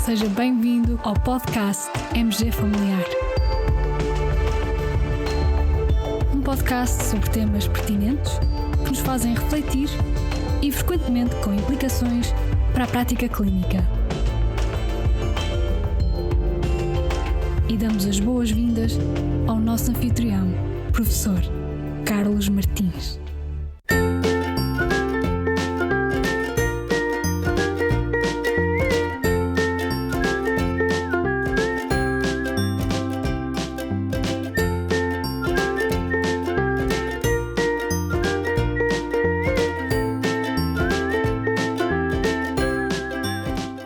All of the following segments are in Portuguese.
Seja bem-vindo ao podcast MG Familiar. Um podcast sobre temas pertinentes que nos fazem refletir e frequentemente com implicações para a prática clínica. E damos as boas-vindas ao nosso anfitrião, professor Carlos Martins.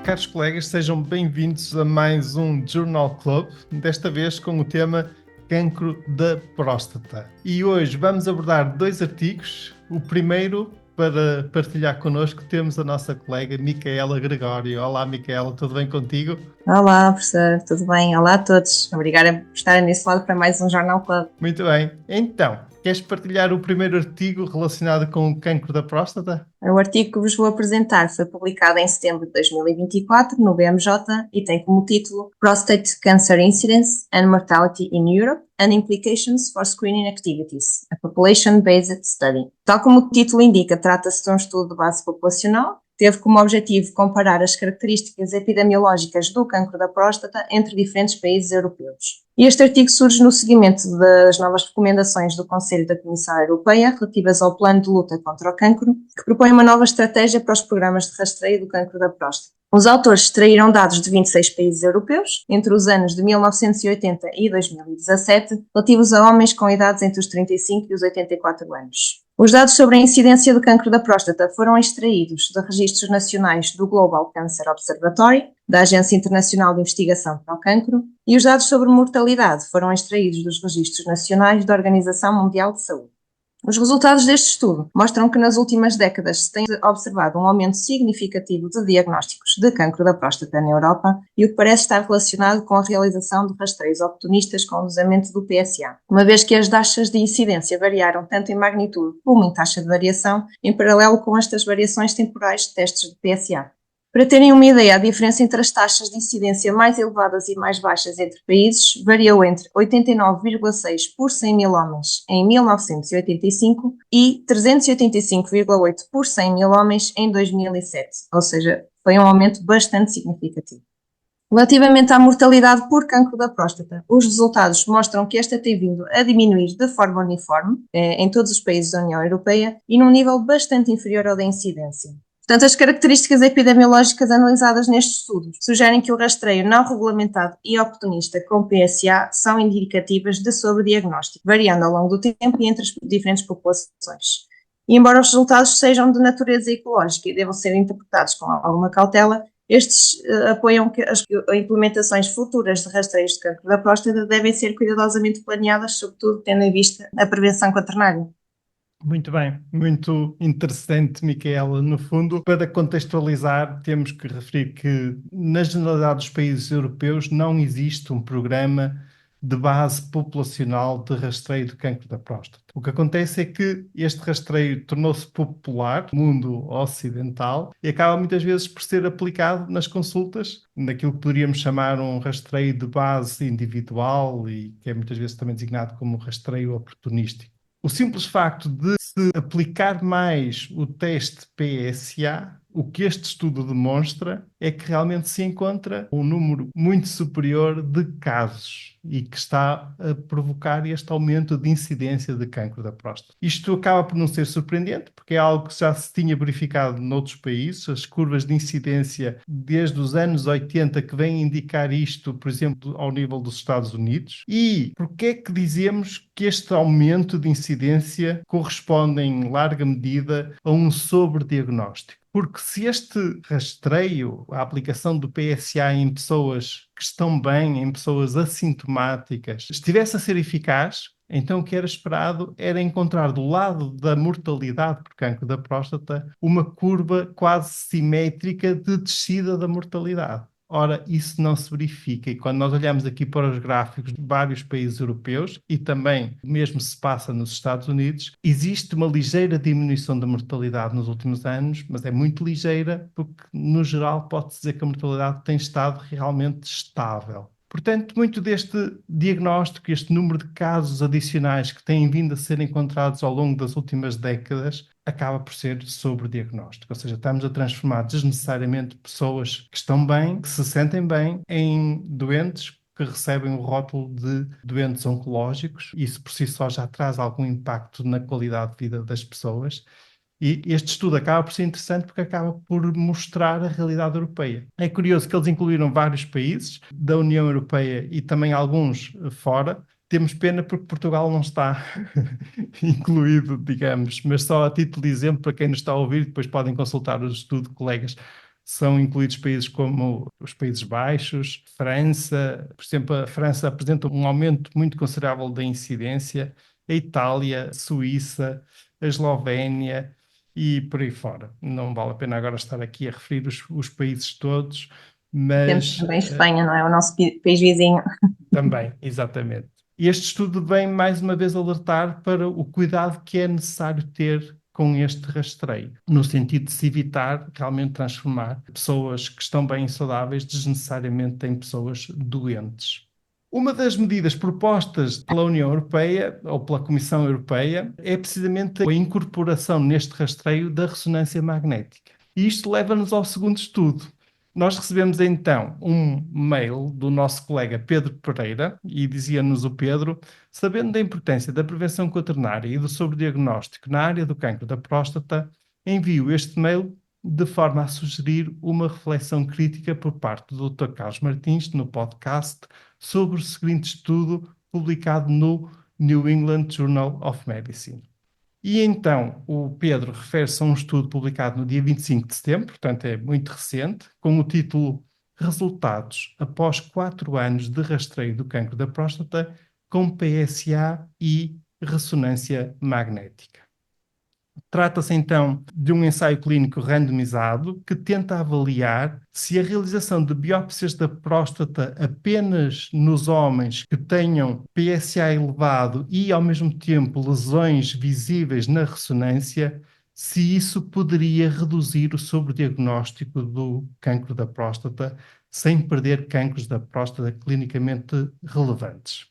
Caros colegas, sejam bem-vindos a mais um Journal Club, desta vez com o tema Cancro da Próstata. E hoje vamos abordar dois artigos. O primeiro, para partilhar connosco, temos a nossa colega Micaela Gregório. Olá, Micaela, tudo bem contigo? Olá, professor, tudo bem? Olá a todos. Obrigada por estarem nesse lado para mais um Journal Club. Muito bem. Então, queres partilhar o primeiro artigo relacionado com o cancro da próstata? O artigo que vos vou apresentar foi publicado em setembro de 2024 no BMJ e tem como título Prostate Cancer Incidence and Mortality in Europe and Implications for Screening Activities, a Population-Based Study. Tal como o título indica, trata-se de um estudo de base populacional. Teve como objetivo comparar as características epidemiológicas do cancro da próstata entre diferentes países europeus. Este artigo surge no seguimento das novas recomendações do Conselho da Comissão Europeia relativas ao Plano de Luta contra o Cancro, que propõe uma nova estratégia para os programas de rastreio do cancro da próstata. Os autores extraíram dados de 26 países europeus, entre os anos de 1980 e 2017, relativos a homens com idades entre os 35 e os 84 anos. Os dados sobre a incidência do cancro da próstata foram extraídos de registros nacionais do Global Cancer Observatory, da Agência Internacional de Investigação para o Cancro, e os dados sobre mortalidade foram extraídos dos registros nacionais da Organização Mundial de Saúde. Os resultados deste estudo mostram que nas últimas décadas se tem observado um aumento significativo de diagnósticos de cancro da próstata na Europa e o que parece estar relacionado com a realização de rastreios oportunistas com o usamento do PSA, uma vez que as taxas de incidência variaram tanto em magnitude como em taxa de variação, em paralelo com estas variações temporais de testes de PSA. Para terem uma ideia, a diferença entre as taxas de incidência mais elevadas e mais baixas entre países variou entre 89,6 por 100 mil homens em 1985 e 385,8 por 100 mil homens em 2007, ou seja, foi um aumento bastante significativo. Relativamente à mortalidade por cancro da próstata, os resultados mostram que esta tem vindo a diminuir de forma uniforme em todos os países da União Europeia e num nível bastante inferior ao da incidência. Portanto, as características epidemiológicas analisadas neste estudo sugerem que o rastreio não regulamentado e oportunista com PSA são indicativas de sobrediagnóstico, variando ao longo do tempo e entre as diferentes populações. E embora os resultados sejam de natureza ecológica e devam ser interpretados com alguma cautela, estes apoiam que as implementações futuras de rastreios de cancro da próstata devem ser cuidadosamente planeadas, sobretudo tendo em vista a prevenção quaternária. Muito bem, muito interessante, Micaela. No fundo, para contextualizar, temos que referir que na generalidade dos países europeus não existe um programa de base populacional de rastreio de cancro da próstata. O que acontece é que este rastreio tornou-se popular no mundo ocidental e acaba muitas vezes por ser aplicado nas consultas, naquilo que poderíamos chamar um rastreio de base individual e que é muitas vezes também designado como rastreio oportunístico. O simples facto de se aplicar mais o teste PSA, o que este estudo demonstra é que realmente se encontra um número muito superior de casos e que está a provocar este aumento de incidência de cancro da próstata. Isto acaba por não ser surpreendente, porque é algo que já se tinha verificado noutros países. As curvas de incidência desde os anos 80 que vêm indicar isto, por exemplo, ao nível dos Estados Unidos. E porquê é que dizemos que este aumento de incidência corresponde em larga medida a um sobrediagnóstico? Porque se este rastreio, a aplicação do PSA em pessoas que estão bem, em pessoas assintomáticas, estivesse a ser eficaz, então o que era esperado era encontrar do lado da mortalidade por cancro da próstata uma curva quase simétrica de descida da mortalidade. Ora, isso não se verifica. E quando nós olhamos aqui para os gráficos de vários países europeus, e também o mesmo se passa nos Estados Unidos, existe uma ligeira diminuição da mortalidade nos últimos anos, mas é muito ligeira, porque, no geral, pode-se dizer que a mortalidade tem estado realmente estável. Portanto, muito deste diagnóstico, este número de casos adicionais que têm vindo a ser encontrados ao longo das últimas décadas, acaba por ser sobrediagnóstico. Ou seja, estamos a transformar desnecessariamente pessoas que estão bem, que se sentem bem, em doentes que recebem o rótulo de doentes oncológicos. Isso por si só já traz algum impacto na qualidade de vida das pessoas. E este estudo acaba por ser interessante porque acaba por mostrar a realidade europeia. É curioso que eles incluíram vários países da União Europeia e também alguns fora. Temos pena porque Portugal não está incluído, digamos, mas só a título de exemplo, para quem nos está a ouvir, depois podem consultar o estudo de colegas. São incluídos países como os Países Baixos, França. Por exemplo, a França apresenta um aumento muito considerável da incidência, a Itália, a Suíça, a Eslovénia e por aí fora. Não vale a pena agora estar aqui a referir os países todos, Temos mas também Espanha, não é? O nosso país vizinho. também, exatamente. E este estudo vem mais uma vez alertar para o cuidado que é necessário ter com este rastreio, no sentido de se evitar realmente transformar pessoas que estão bem e saudáveis desnecessariamente em pessoas doentes. Uma das medidas propostas pela União Europeia ou pela Comissão Europeia é precisamente a incorporação neste rastreio da ressonância magnética. E isto leva-nos ao segundo estudo. Nós recebemos então um mail do nosso colega Pedro Pereira e dizia-nos o Pedro: sabendo da importância da prevenção quaternária e do sobrediagnóstico na área do cancro da próstata, envio este mail de forma a sugerir uma reflexão crítica por parte do Dr. Carlos Martins no podcast sobre o seguinte estudo publicado no New England Journal of Medicine. E então o Pedro refere-se a um estudo publicado no dia 25 de setembro, portanto é muito recente, com o título Resultados após 4 anos de rastreio do cancro da próstata com PSA e ressonância magnética. Trata-se então de um ensaio clínico randomizado que tenta avaliar se a realização de biópsias da próstata apenas nos homens que tenham PSA elevado e, ao mesmo tempo, lesões visíveis na ressonância, se isso poderia reduzir o sobrediagnóstico do cancro da próstata sem perder cancros da próstata clinicamente relevantes.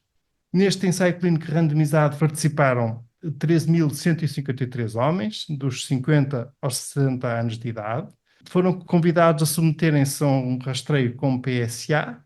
Neste ensaio clínico randomizado participaram 13.153 homens, dos 50 aos 60 anos de idade. Foram convidados a submeterem-se a um rastreio com PSA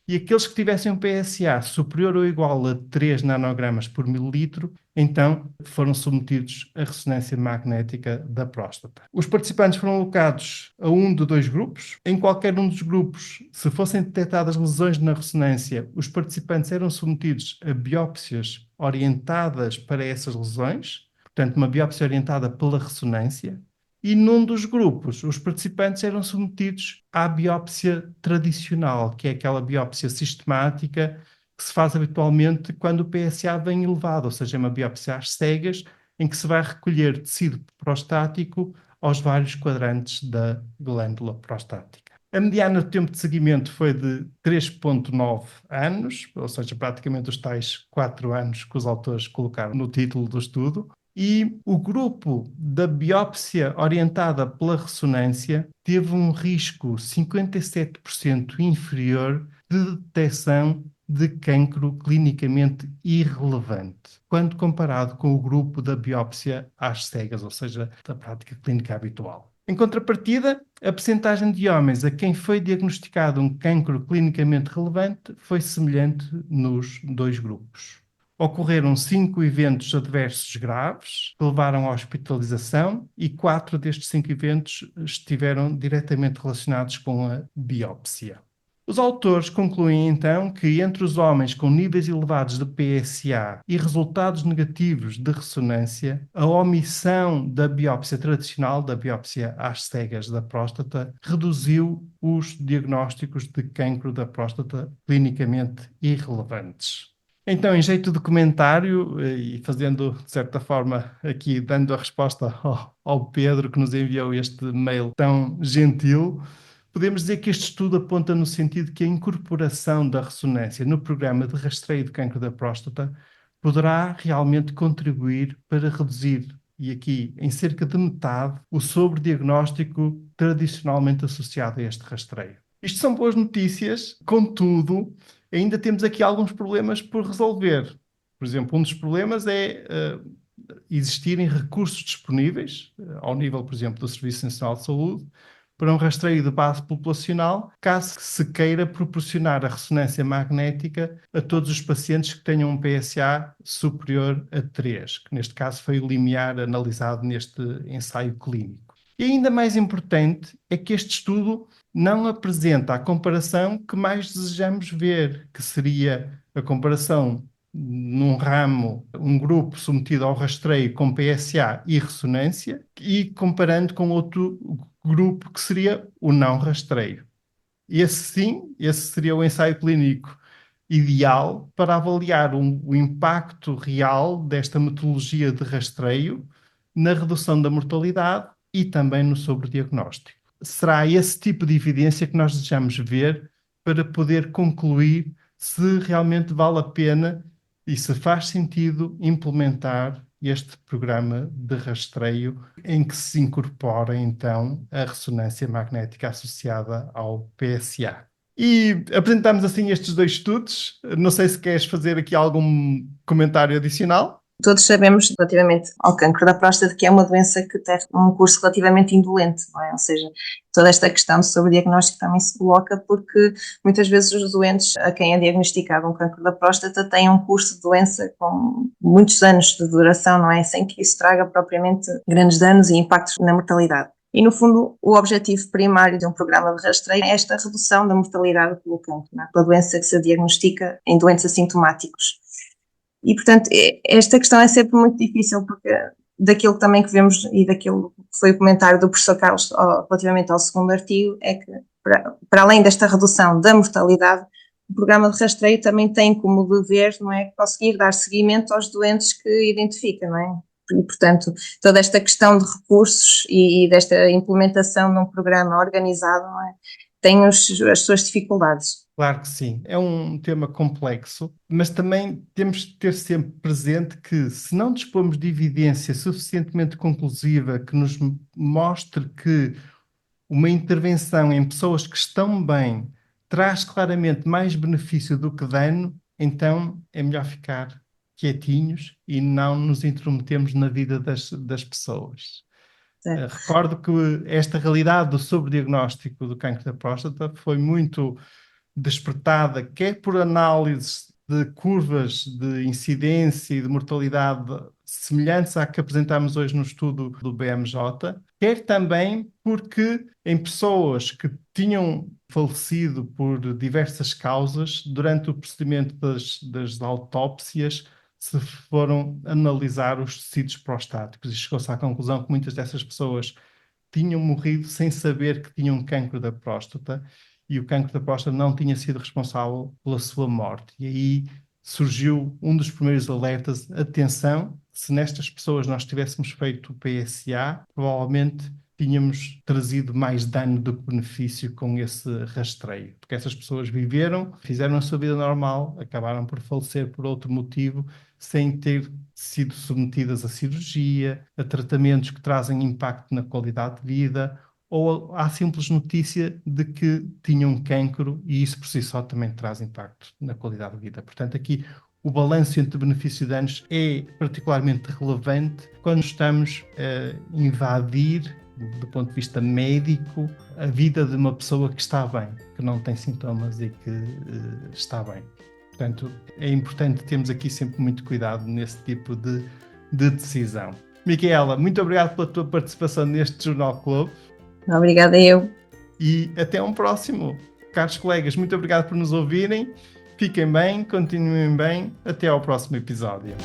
e aqueles que tivessem um PSA superior ou igual a 3 nanogramas por mililitro, então foram submetidos à ressonância magnética da próstata. Os participantes foram alocados a um de 2 grupos. Em qualquer um dos grupos, se fossem detectadas lesões na ressonância, os participantes eram submetidos a biópsias orientadas para essas lesões, portanto, uma biópsia orientada pela ressonância. E num dos grupos, os participantes eram submetidos à biópsia tradicional, que é aquela biópsia sistemática que se faz habitualmente quando o PSA vem elevado, ou seja, é uma biópsia às cegas, em que se vai recolher tecido prostático aos vários quadrantes da glândula prostática. A mediana de tempo de seguimento foi de 3,9 anos, ou seja, praticamente os tais 4 anos que os autores colocaram no título do estudo. E o grupo da biópsia orientada pela ressonância teve um risco 57% inferior de detecção de cancro clinicamente irrelevante, quando comparado com o grupo da biópsia às cegas, ou seja, da prática clínica habitual. Em contrapartida, a percentagem de homens a quem foi diagnosticado um cancro clinicamente relevante foi semelhante nos 2 grupos. Ocorreram 5 eventos adversos graves que levaram à hospitalização e 4 destes 5 eventos estiveram diretamente relacionados com a biópsia. Os autores concluem então que entre os homens com níveis elevados de PSA e resultados negativos de ressonância, a omissão da biópsia tradicional, da biópsia às cegas da próstata, reduziu os diagnósticos de cancro da próstata clinicamente irrelevantes. Então, em jeito de comentário, e fazendo, de certa forma, aqui dando a resposta ao Pedro que nos enviou este mail tão gentil, podemos dizer que este estudo aponta no sentido que a incorporação da ressonância no programa de rastreio de cancro da próstata poderá realmente contribuir para reduzir, e aqui em cerca de metade, o sobrediagnóstico tradicionalmente associado a este rastreio. Isto são boas notícias, contudo, ainda temos aqui alguns problemas por resolver. Por exemplo, um dos problemas é existirem recursos disponíveis, ao nível, por exemplo, do Serviço Nacional de Saúde, para um rastreio de base populacional, caso se queira proporcionar a ressonância magnética a todos os pacientes que tenham um PSA superior a 3, que neste caso foi o limiar analisado neste ensaio clínico. E ainda mais importante é que este estudo não apresenta a comparação que mais desejamos ver, que seria a comparação num ramo, um grupo submetido ao rastreio com PSA e ressonância, e comparando com outro grupo que seria o não rastreio. Esse seria o ensaio clínico ideal para avaliar o impacto real desta metodologia de rastreio na redução da mortalidade e também no sobrediagnóstico. Será esse tipo de evidência que nós desejamos ver para poder concluir se realmente vale a pena e se faz sentido implementar este programa de rastreio em que se incorpora, então, a ressonância magnética associada ao PSA. E apresentamos, assim, estes 2 estudos. Não sei se queres fazer aqui algum comentário adicional. Todos sabemos, relativamente ao cancro da próstata, que é uma doença que tem um curso relativamente indolente, não é? Ou seja, toda esta questão de sobrediagnóstico também se coloca porque muitas vezes os doentes a quem é diagnosticado um cancro da próstata têm um curso de doença com muitos anos de duração, não é? Sem que isso traga propriamente grandes danos e impactos na mortalidade. E, no fundo, o objetivo primário de um programa de rastreio é esta redução da mortalidade pelo cancro, não é? Pela doença que se diagnostica em doentes assintomáticos. E, portanto, esta questão é sempre muito difícil, porque daquilo também que vemos e daquilo que foi o comentário do professor Carlos relativamente ao segundo artigo, é que, para além desta redução da mortalidade, o programa de rastreio também tem como dever, não é, conseguir dar seguimento aos doentes que identifica, não é? E, portanto, toda esta questão de recursos e desta implementação de um programa organizado, não é, tem as suas dificuldades. Claro que sim. É um tema complexo, mas também temos de ter sempre presente que, se não dispomos de evidência suficientemente conclusiva que nos mostre que uma intervenção em pessoas que estão bem traz claramente mais benefício do que dano, então é melhor ficar quietinhos e não nos intrometemos na vida das pessoas. Recordo que esta realidade do sobrediagnóstico do cancro da próstata foi muito despertada, quer por análises de curvas de incidência e de mortalidade semelhantes à que apresentámos hoje no estudo do BMJ, quer também porque em pessoas que tinham falecido por diversas causas, durante o procedimento das autópsias, se foram analisar os tecidos prostáticos e chegou-se à conclusão que muitas dessas pessoas tinham morrido sem saber que tinham cancro da próstata, e o cancro da próstata não tinha sido responsável pela sua morte. E aí surgiu um dos primeiros alertas: atenção, se nestas pessoas nós tivéssemos feito o PSA, provavelmente tínhamos trazido mais dano do que benefício com esse rastreio. Porque essas pessoas viveram, fizeram a sua vida normal, acabaram por falecer por outro motivo, sem ter sido submetidas a cirurgia, a tratamentos que trazem impacto na qualidade de vida, ou à simples notícia de que tinham cancro, e isso por si só também traz impacto na qualidade de vida. Portanto, aqui o balanço entre benefício e danos é particularmente relevante quando estamos a invadir, do ponto de vista médico, a vida de uma pessoa que está bem, que não tem sintomas e que está bem. Portanto, é importante termos aqui sempre muito cuidado nesse tipo de decisão. Micaela, muito obrigado pela tua participação neste Jornal Club. Obrigada eu. E até um próximo. Caros colegas, muito obrigado por nos ouvirem. Fiquem bem, continuem bem. Até ao próximo episódio.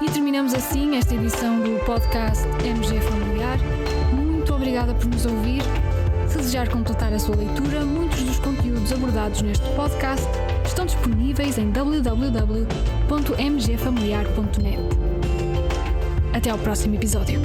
E terminamos assim esta edição do podcast MG Familiar. Muito obrigada por nos ouvir desejar completar a sua leitura, muitos dos conteúdos abordados neste podcast estão disponíveis em www.mgfamiliar.net. Até ao próximo episódio.